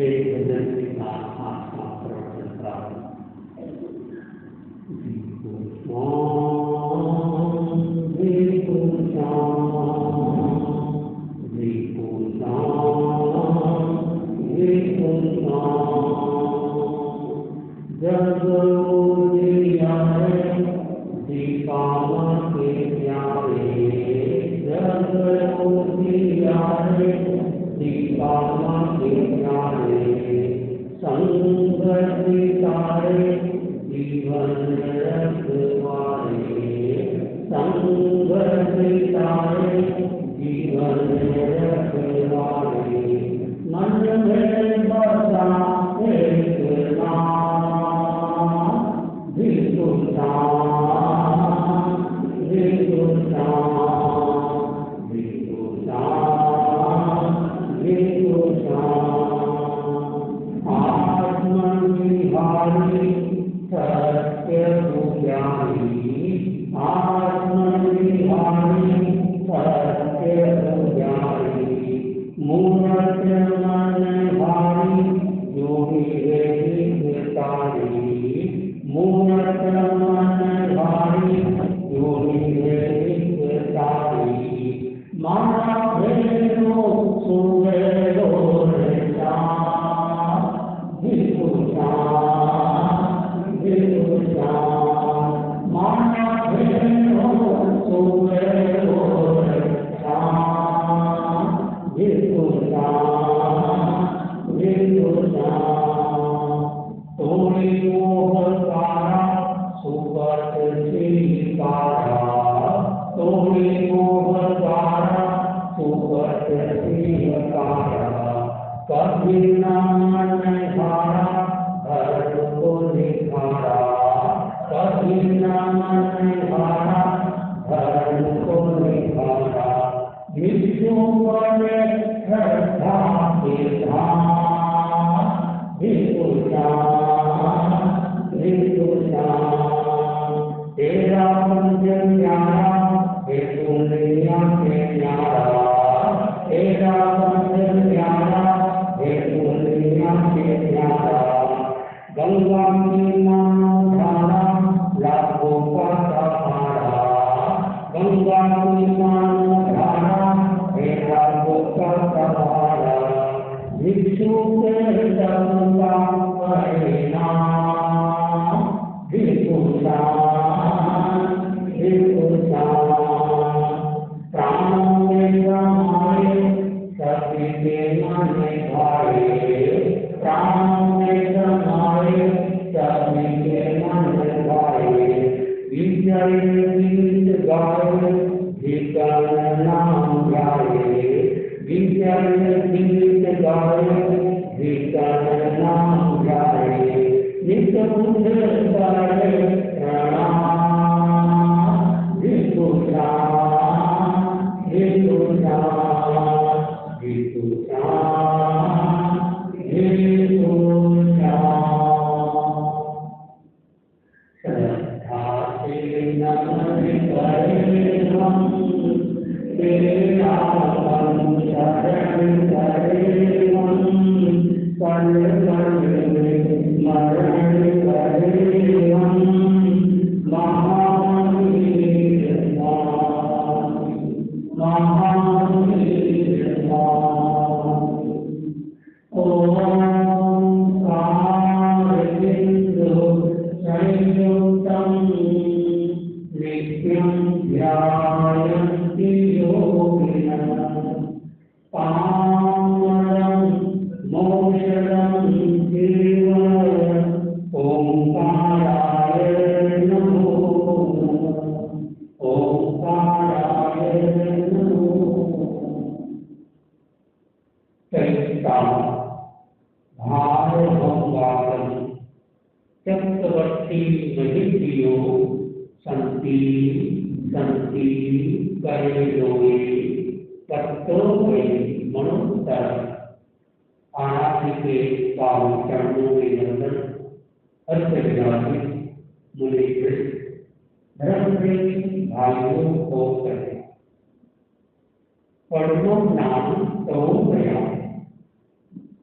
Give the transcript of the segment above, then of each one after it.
एक भजन के साथ आत्मा प्रवचन प्राप्त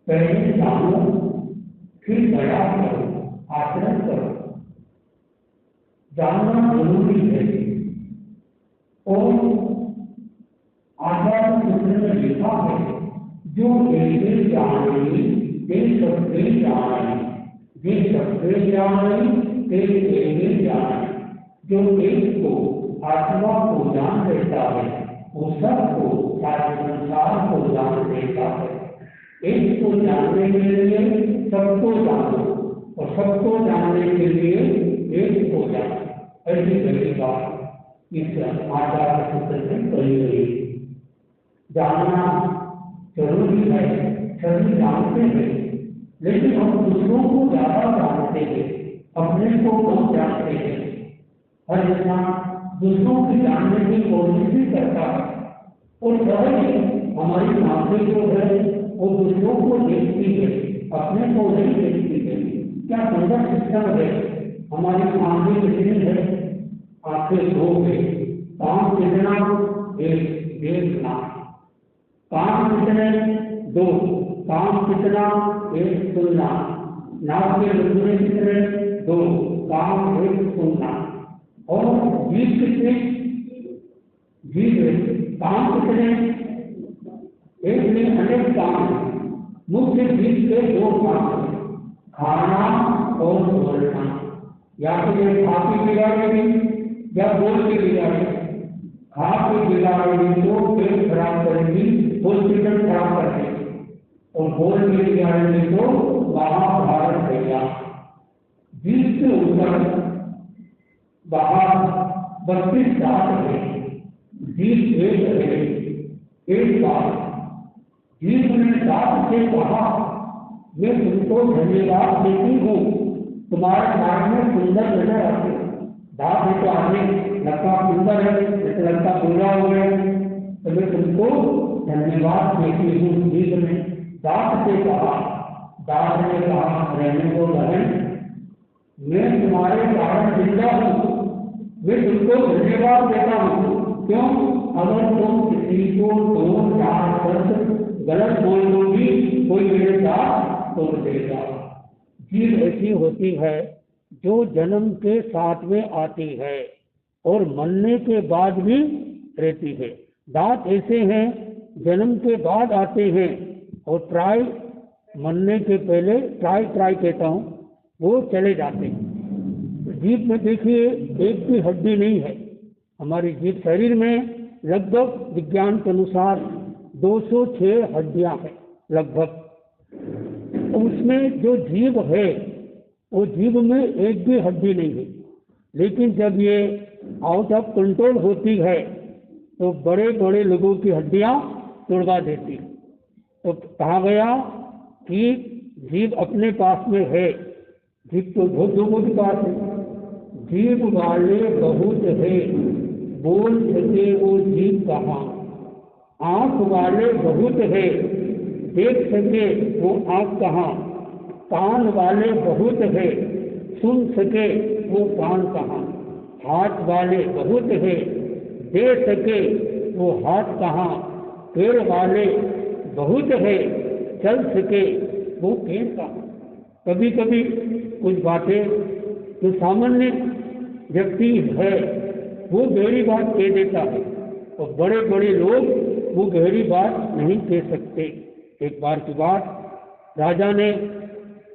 पहले जानो, फिर दया करो, आचरण करो। जानना जरूरी है। और आचार्य सूत्र में लिखा है, जो एक जाने ते सबके जाने, जे सबके जाने ते एक जाने। जो एक को आत्मा को जान लेता है, वो सबको सारे संसार को जान लेता है। एक को जानने के लिए सबको जानो, और सबको जानने के लिए एक को जानो। ऐसी बड़ी बात इस आचार्य सूत्र में कही गई। जानना जरूरी है, सभी जानते हैं, लेकिन हम दूसरों को ज्यादा जानते हैं, अपने को कम जानते हैं। हर इंसान दूसरों की जानने की कोशिश भी करता है, और सहज हमारी आंखें जो है वो दूसरों को देखती है, अपने को नहीं देखती है। क्या सुंदर सिस्टम है। हमारी आंखें कितनी है? आंखें दो है। काम कितना? एक देखना। काम कितने? दो। काम कितना? एक सुनना। नाक के रुझान कितने? दो। काम एक सुनना। और जीभ कितने? जीभ काम कितने? एक में अनेक काम है। मुख्य जीभ के दो काम है, खाना और बोलना। या तो ये खा के बिगाड़ेगी या बोल के बिगाड़ेगी। खा के बिगाड़ेगी तो पेट खराब करेगी, हॉस्पिटल खराब कर देगी, और बोल के बिगाड़ेगी तो महाभारत देगा। जीभ के ऊपर बाहर 32 दांत है। जीभ एक है, एक बात। जीभ ने दांत से कहा, मैं तुमको धन्यवाद देती हूँ, तुम्हारे नाक में सुंदर नजर आते। दांत है तो आगे लड़का सुंदर है, जैसे लड़का बुरा हो गया, तो मैं तुमको धन्यवाद देती हूँ। जीभ ने दांत से कहा। दांत ने कहा, रहने को बहन, मैं तुम्हारे कारण जिंदा हूँ, मैं तुमको धन्यवाद देता हूँ। क्यों? अगर तुम किसी को 2-4 शब्द गलत बोल दोगी, कोई मेरे साथ तोड़ देगा। जीभ ऐसी होती है जो जन्म के साथ में आती है और मरने के बाद भी रहती है। दांत ऐसे हैं, जन्म के बाद आते हैं और मरने के पहले ट्राई कहता हूँ, वो चले जाते हैं। जीभ में देखिए एक भी हड्डी नहीं है। हमारी जीभ शरीर में लगभग विज्ञान के अनुसार 206 हड्डियां हैं लगभग। उसमें जो जीभ है वो जीभ में एक भी हड्डी नहीं है। लेकिन जब ये आउट ऑफ कंट्रोल होती है तो बड़े बड़े लोगों की हड्डियां तोड़वा देती। तो कहा गया कि जीभ अपने पास में है। जीभ तो बहुत लोगों के पास है। जीभ वाले बहुत है, बोल सके वो जीभ कहाँ। आंख वाले बहुत है, देख सके वो आंख कहाँ। कान वाले बहुत है, सुन सके वो कान कहाँ। हाथ वाले बहुत है, दे सके वो हाथ कहाँ। पैर वाले बहुत है, चल सके वो पैर कहाँ। कभी कभी कुछ बातें जो सामान्य व्यक्ति है वो गहरी बात कह देता है, और बड़े बड़े लोग वो गहरी बात नहीं कह सकते। एक बार की बात, राजा ने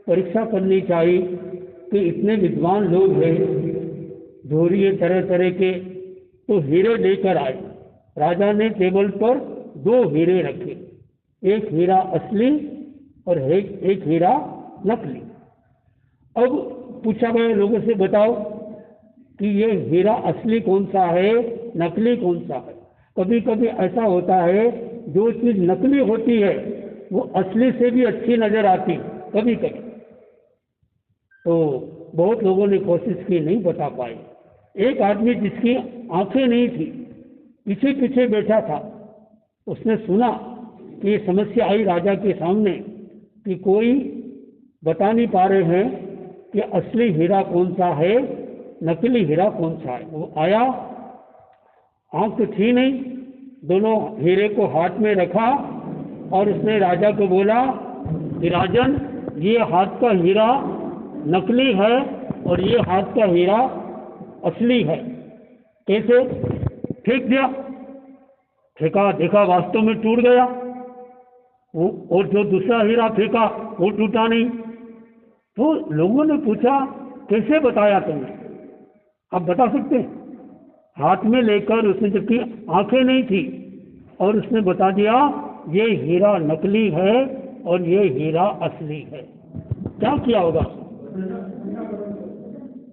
परीक्षा करनी चाहिए कि इतने विद्वान लोग हैं, जोड़िए तरह तरह के, तो हीरे लेकर आए। राजा ने टेबल पर 2 हीरे रखे, एक हीरा असली और एक हीरा नकली। अब पूछा गया लोगों से, बताओ कि ये हीरा असली कौन सा है, नकली कौन सा है। कभी कभी ऐसा होता है जो चीज नकली होती है वो असली से भी अच्छी नजर आती कभी कभी। तो बहुत लोगों ने कोशिश की, नहीं बता पाए। एक आदमी जिसकी आंखें नहीं थी, पीछे पीछे बैठा था, उसने सुना कि समस्या आई राजा के सामने कि कोई बता नहीं पा रहे हैं कि असली हीरा कौन सा है, नकली हीरा कौन सा है। वो आया, आंख तो थी नहीं, दोनों हीरे को हाथ में रखा और उसने राजा को बोला कि राजन, ये हाथ का हीरा नकली है और ये हाथ का हीरा असली है। कैसे? फेंक दिया, फेंका, देखा वास्तव में टूट गया, और जो दूसरा हीरा फेंका वो टूटा नहीं। तो लोगों ने पूछा, कैसे बताया तुमने? आप बता सकते हैं? हाथ में लेकर उसने, जबकि आंखें नहीं थी, और उसने बता दिया ये हीरा नकली है और ये हीरा असली है। क्या किया होगा?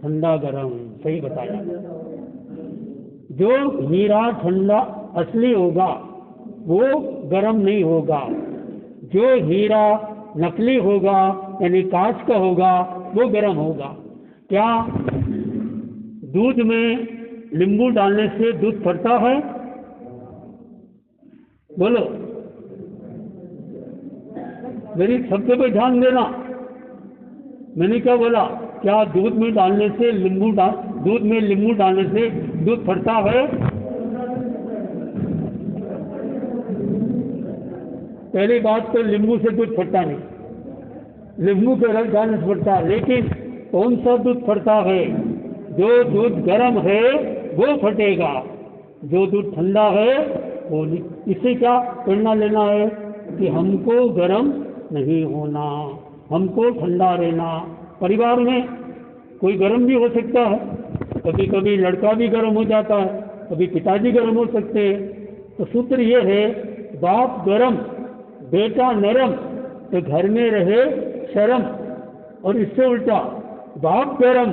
ठंडा गरम, सही बताया। जो हीरा ठंडा असली होगा वो गरम नहीं होगा, जो हीरा नकली होगा यानी कांच का होगा वो गरम होगा। क्या दूध में नींबू डालने से दूध फटता है? बोलो, मेरी शब्द पे ध्यान देना। मैंने क्या बोला? क्या दूध में डालने से दूध में नींबू डालने से दूध फटता है? पहली बात तो नींबू से दूध फटता नहीं, नींबू के रस डालने से फटता। लेकिन कौन सा दूध फटता है? जो दूध गर्म है वो फटेगा, जो दूध ठंडा है वो नहीं। इससे क्या प्रेरणा लेना है कि हमको गर्म नहीं होना, हमको ठंडा रहना। परिवार में कोई गर्म भी हो सकता है, कभी कभी लड़का भी गर्म हो जाता है, कभी पिताजी गर्म हो सकते हैं। तो सूत्र ये है, बाप गर्म बेटा नरम तो घर में रहे शर्म, और इससे उल्टा बाप गर्म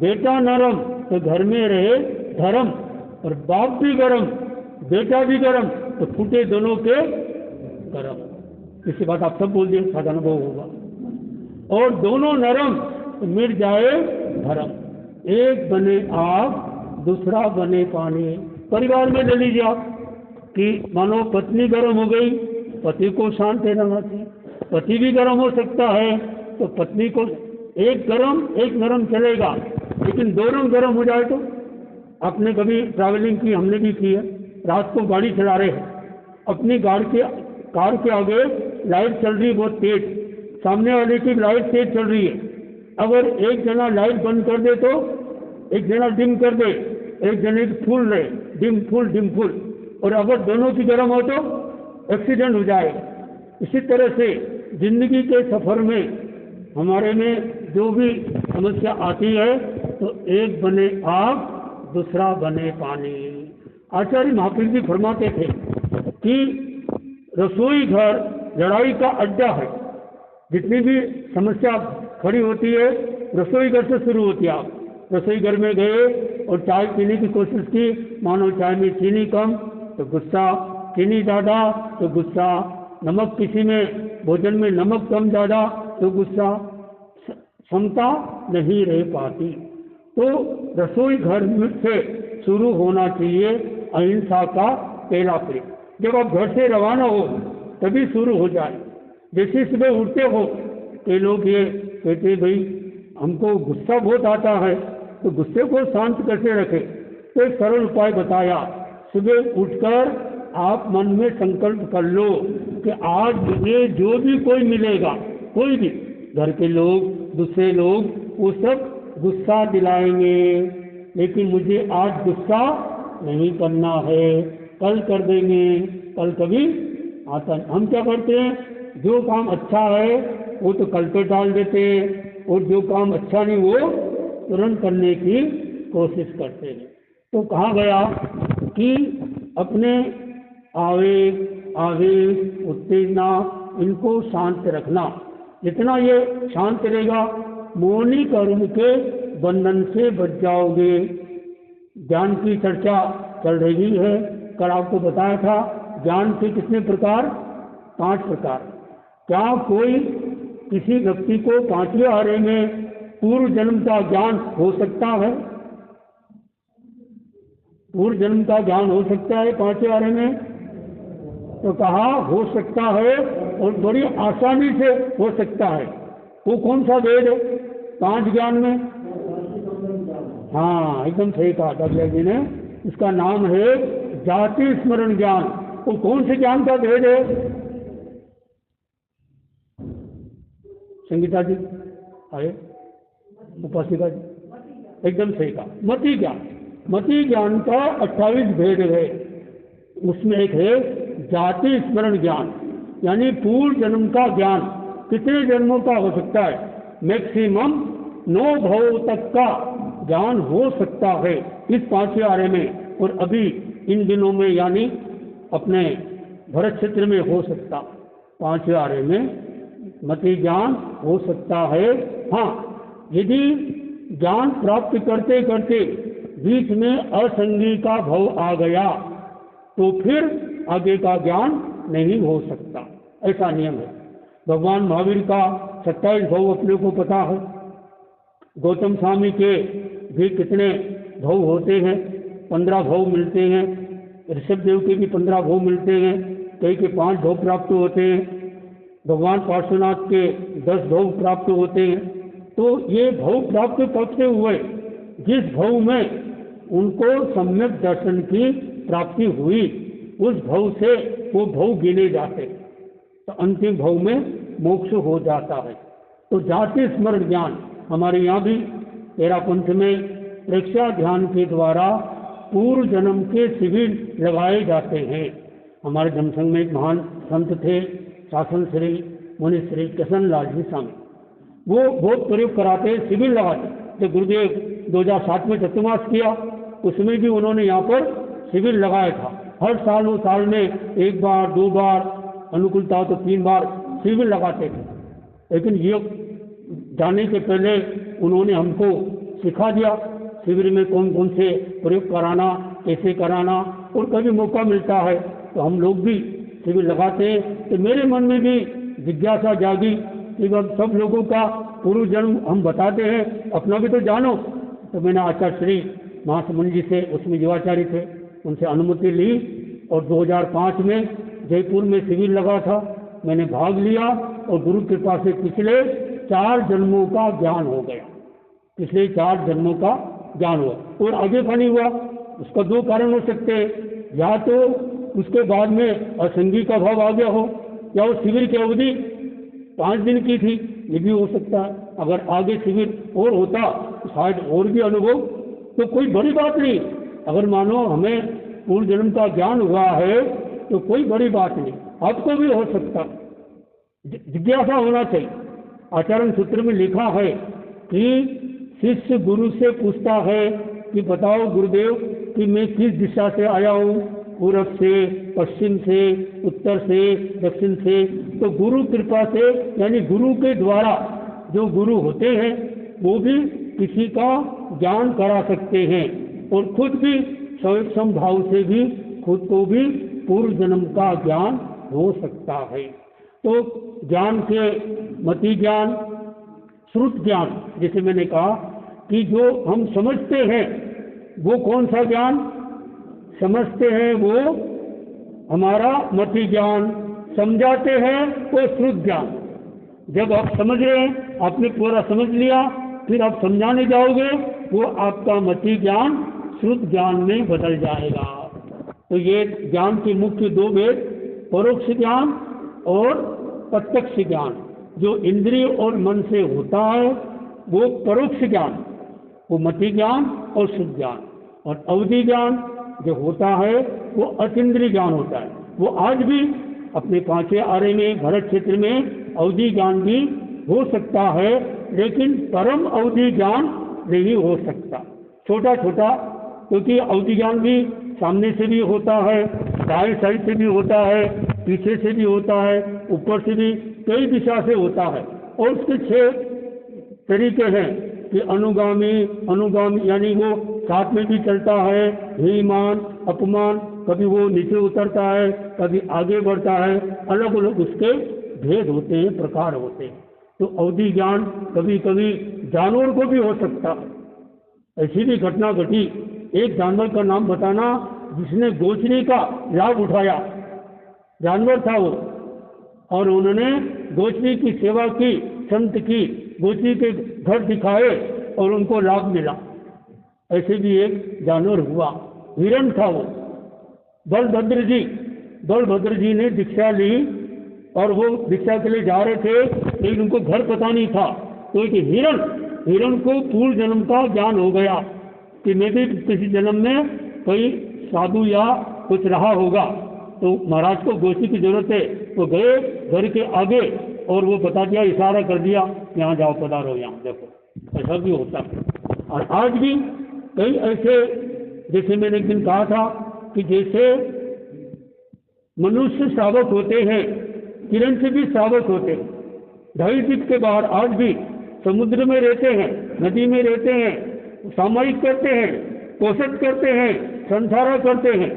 बेटा नरम तो घर में रहे धर्म, और बाप भी गर्म बेटा भी गर्म तो फूटे दोनों के गर्म। इसी बात आप सब बोल दिए, साधा अनुभव होगा। और दोनों नरम तो मिट जाए धर्म। एक बने आग दूसरा बने पानी। परिवार में ले लीजिए आप कि मानो पत्नी गर्म हो गई, पति को शांत रहना चाहिए। पति भी गर्म हो सकता है तो पत्नी को, एक गर्म एक नरम चलेगा, लेकिन दोनों गर्म हो जाए तो। आपने कभी ट्रैवलिंग की, हमने भी की है, रात को गाड़ी चला रहे हैं, अपनी कार के आगे लाइट चल रही है बहुत तेज, सामने वाले की लाइट तेज चल रही है। अगर एक जना लाइट बंद कर दे तो एक जना डिम कर दे, एक जने की फुल रहे, डिम फुल, और अगर दोनों की गर्म हो तो एक्सीडेंट हो जाएगा। इसी तरह से जिंदगी के सफर में हमारे में जो भी समस्या आती है तो एक बने आग दूसरा बने पानी। आचार्य महावीर जी फरमाते थे कि रसोई घर लड़ाई का अड्डा है। जितनी भी समस्या खड़ी होती है रसोई घर से शुरू होती है। आप रसोई घर में गए और चाय पीने की कोशिश की, मानो चाय में चीनी कम तो गुस्सा, चीनी ज़्यादा तो गुस्सा, नमक किसी में भोजन में नमक कम ज़्यादा तो गुस्सा, क्षमता नहीं रह पाती। तो रसोई घर से शुरू होना चाहिए अहिंसा का पहला प्रेम। जब आप घर से रवाना हो तभी शुरू हो जाए। जैसे सुबह उठते हो कई लोग ये कहते भाई हमको गुस्सा बहुत आता है, तो गुस्से को शांत कैसे रखें? तो एक सरल उपाय बताया, सुबह उठकर आप मन में संकल्प कर लो कि आज मुझे जो भी कोई मिलेगा, कोई भी घर के लोग दूसरे लोग वो सब गुस्सा दिलाएंगे, लेकिन मुझे आज गुस्सा नहीं करना है, कल कर देंगे, कल कभी आता नहीं। हम क्या करते हैं, जो काम अच्छा है वो तो कल पे डाल देते हैं, और जो काम अच्छा नहीं वो तुरंत करने की कोशिश करते हैं। तो कहा गया कि अपने आवेग उत्तेजना इनको शांत रखना। जितना ये शांत रहेगा मोहनी कर्म के बंधन से बच जाओगे। ज्ञान की चर्चा चल रही है, कल आपको बताया था ज्ञान के कितने प्रकार, 5 प्रकार। क्या कोई किसी व्यक्ति को 5वें आरे में पूर्व जन्म का ज्ञान हो सकता है? पूर्व जन्म का ज्ञान हो सकता है 5वें आरे में? तो कहा हो सकता है, और बड़ी आसानी से हो सकता है। वो कौन सा वेद है 5 ज्ञान में? हाँ, एकदम सही कहा डॉक्टर जी ने। इसका नाम है जाति स्मरण ज्ञान। वो कौन से ज्ञान का वेद है? संगीता जी आए, उपासिका जी, एकदम सही कहा। मति ज्ञान, मति ज्ञान का 28 भेद है। उसमें एक है जाति स्मरण ज्ञान, यानी पूर्व जन्म का ज्ञान कितने जन्मों का हो सकता है, मैक्सिमम 9 भव तक का ज्ञान हो सकता है इस 5वें आर्य में। और अभी इन दिनों में यानी अपने भरत क्षेत्र में हो सकता, 5वें आर्य में मति ज्ञान हो सकता है। हाँ, यदि ज्ञान प्राप्त करते करते बीच में असंगी का भव आ गया तो फिर आगे का ज्ञान नहीं हो सकता, ऐसा नियम है। भगवान महावीर का 27 भव अपने को पता है। गौतम स्वामी के भी कितने भव होते हैं, 15 भव मिलते हैं। ऋषभ देव के भी 15 भव मिलते हैं, कई के 5 भव प्राप्त होते हैं। भगवान पार्श्वनाथ के 10 भव प्राप्त होते हैं। तो ये भव प्राप्त करते हुए जिस भव में उनको सम्यक दर्शन की प्राप्ति हुई, उस भव से वो भव गिने जाते, तो अंतिम भव में मोक्ष हो जाता है। तो जाति स्मरण ज्ञान हमारे यहाँ भी तेरापंथ में प्रेक्षा ध्यान के द्वारा पूर्व जन्म के शिविर लगाए जाते हैं। हमारे जनसंघ में एक महान संत थे, शासन श्री मुनि श्री किशन लाल जी स्वामी, वो बहुत प्रयोग कराते, शिविर लगाते। जब गुरुदेव 2007 में चतुर्मास किया, उसमें भी उन्होंने यहाँ पर शिविर लगाया था। हर साल वो साल में 1 बार 2 बार, अनुकूलता हो तो 3 बार शिविर लगाते थे। लेकिन ये जाने के पहले उन्होंने हमको सिखा दिया शिविर में कौन कौन से प्रयोग कराना, कैसे कराना, और कभी मौका मिलता है तो हम लोग भी शिविर लगाते हैं। तो मेरे मन में भी जिज्ञासा जागी कि अब सब लोगों का पूर्व जन्म हम बताते हैं, अपना भी तो जानो। तो मैंने आचार्य श्री महासमुनि जी से, उसमें युवाचार्य थे, उनसे अनुमति ली और 2005 में जयपुर में शिविर लगा था, मैंने भाग लिया और गुरु कृपा से पिछले 4 जन्मों का ज्ञान हो गया। पिछले 4 जन्मों का ज्ञान हुआ। और आगे का नहीं हुआ, उसका 2 कारण हो सकते हैं, या तो उसके बाद में असंगी का भाव आ गया हो, या वो शिविर की अवधि 5 दिन की थी, ये भी हो सकता है। अगर आगे शिविर और होता तो शायद और भी अनुभव, तो कोई बड़ी बात नहीं। अगर मानो हमें पूर्व जन्म का ज्ञान हुआ है तो कोई बड़ी बात नहीं, आपको भी हो सकता। जिज्ञासा होना चाहिए। आचरण सूत्र में लिखा है कि शिष्य गुरु से पूछता है कि बताओ गुरुदेव कि मैं किस दिशा से आया हूँ, पूरब से, पश्चिम से, उत्तर से, दक्षिण से। तो गुरु कृपा से, यानी गुरु के द्वारा, जो गुरु होते हैं वो भी किसी का ज्ञान करा सकते हैं, और खुद भी स्वयं भाव से भी खुद को भी पूर्व जन्म का ज्ञान हो सकता है। तो ज्ञान के मति ज्ञान, श्रुत ज्ञान, जैसे मैंने कहा कि जो हम समझते हैं वो कौन सा ज्ञान समझते हैं, वो हमारा मति ज्ञान, समझाते हैं वो श्रुत ज्ञान। जब आप समझ रहे हैं, आपने पूरा समझ लिया, फिर आप समझाने जाओगे, वो आपका मति ज्ञान श्रुत ज्ञान में बदल जाएगा। तो ये ज्ञान के मुख्य 2 भेद, परोक्ष ज्ञान और प्रत्यक्ष ज्ञान। जो इंद्रिय और मन से होता है वो परोक्ष ज्ञान, वो मति ज्ञान और शुद्ध ज्ञान। और अवधि ज्ञान जो होता है वो अतीन्द्रिय ज्ञान होता है। वो आज भी अपने 5वें आर्य में, भरत क्षेत्र में अवधि ज्ञान भी हो सकता है, लेकिन परम अवधि ज्ञान नहीं हो सकता। छोटा छोटा, क्योंकि अवधि ज्ञान भी सामने से भी होता है, दाएं साइड से भी होता है, पीछे से भी होता है, ऊपर से भी, कई दिशा से होता है। और उसके 6 तरीके हैं कि अनुगामी, अनुगामी यानी वो साथ में भी चलता है, हीमान, अपमान, कभी वो नीचे उतरता है, कभी आगे बढ़ता है, अलग अलग उसके भेद होते हैं, प्रकार होते हैं। तो अवधि ज्ञान कभी कभी जानवर को भी हो सकता है। ऐसी भी घटना घटी, एक जानवर का नाम बताना जिसने गोचरी का लाभ उठाया। जानवर था वो, और उन्होंने गोचरी की सेवा की, संत की, गोचरी के घर दिखाए और उनको लाभ मिला। ऐसे भी एक जानवर हुआ, हिरण था वो। बलभद्र जी ने दीक्षा ली और वो भिक्षा के लिए जा रहे थे, लेकिन उनको घर पता नहीं था। तो एक हिरण को पूर्व जन्म का ज्ञान हो गया कि मैं भी किसी जन्म में कोई साधु या कुछ रहा होगा, तो महाराज को गोष्ठी की जरूरत है। वो गए घर के आगे और वो बता दिया, इशारा कर दिया, यहाँ जाओ, पधारो, यहाँ देखो। ऐसा भी होता है। और आज भी कई ऐसे, जैसे मैंने एक दिन कहा था कि जैसे मनुष्य श्रावक होते हैं, किरण से भी श्रावक होते हैं। 2.5 फीट के बाहर आज भी समुद्र में रहते हैं, नदी में रहते हैं, सामयिक करते हैं, पोषण करते हैं, संसारा करते हैं।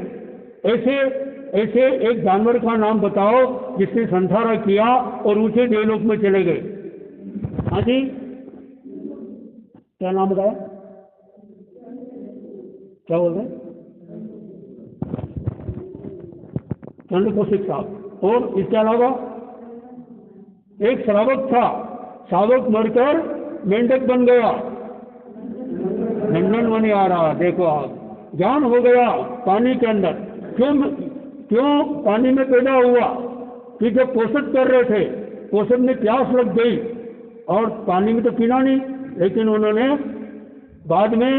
ऐसे एक जानवर का नाम बताओ जिसने संसारा किया और ऊंचे देवलोक में चले गए। हाँ जी, क्या नाम बताया? क्या बोल रहे? चंद्र कौशिक साहब। और इसके अलावा एक श्रावक था, श्रावक मरकर मेंढक बन गया, नंदन बनी आ रहा। देखो आप, ज्ञान हो गया पानी के अंदर। क्यों पानी में पैदा हुआ? कि जब पोषण कर रहे थे, पोषण में प्यास लग गई और पानी में तो पीना नहीं, लेकिन उन्होंने बाद में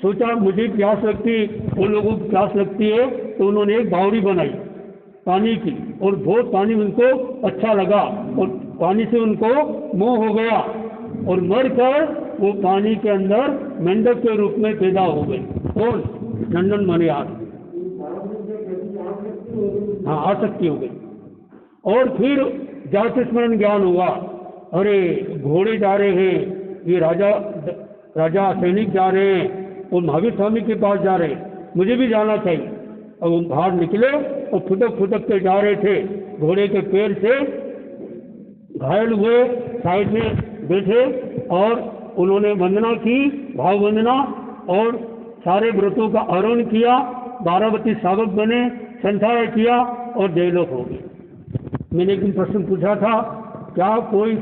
सोचा मुझे प्यास लगती, उन लोगों को प्यास लगती है, तो उन्होंने एक बावड़ी बनाई पानी की, और बहुत पानी उनको अच्छा लगा और पानी से उनको मोह हो गया और मरकर वो पानी के अंदर मेंढक के रूप में पैदा हो गए। कौन? नंदन मणियार। हाँ, आसक्ति हो गई। और फिर जाति स्मरण ज्ञान हुआ, अरे घोड़े जा रहे हैं, ये राजा सैनिक जा रहे हैं और महावीर स्वामी के पास जा रहे हैं, मुझे भी जाना चाहिए। और वो बाहर निकले और फुटक के जा रहे थे, घोड़े के पैर से घायल हुए, साइड में बैठे और उन्होंने वंदना की, भाव वंदना, और सारे व्रतों का आरोहण किया, 12 श्रावक बने, संसार किया और देवलोक हो गए। मैंने एक दिन प्रश्न पूछा था, क्या कोई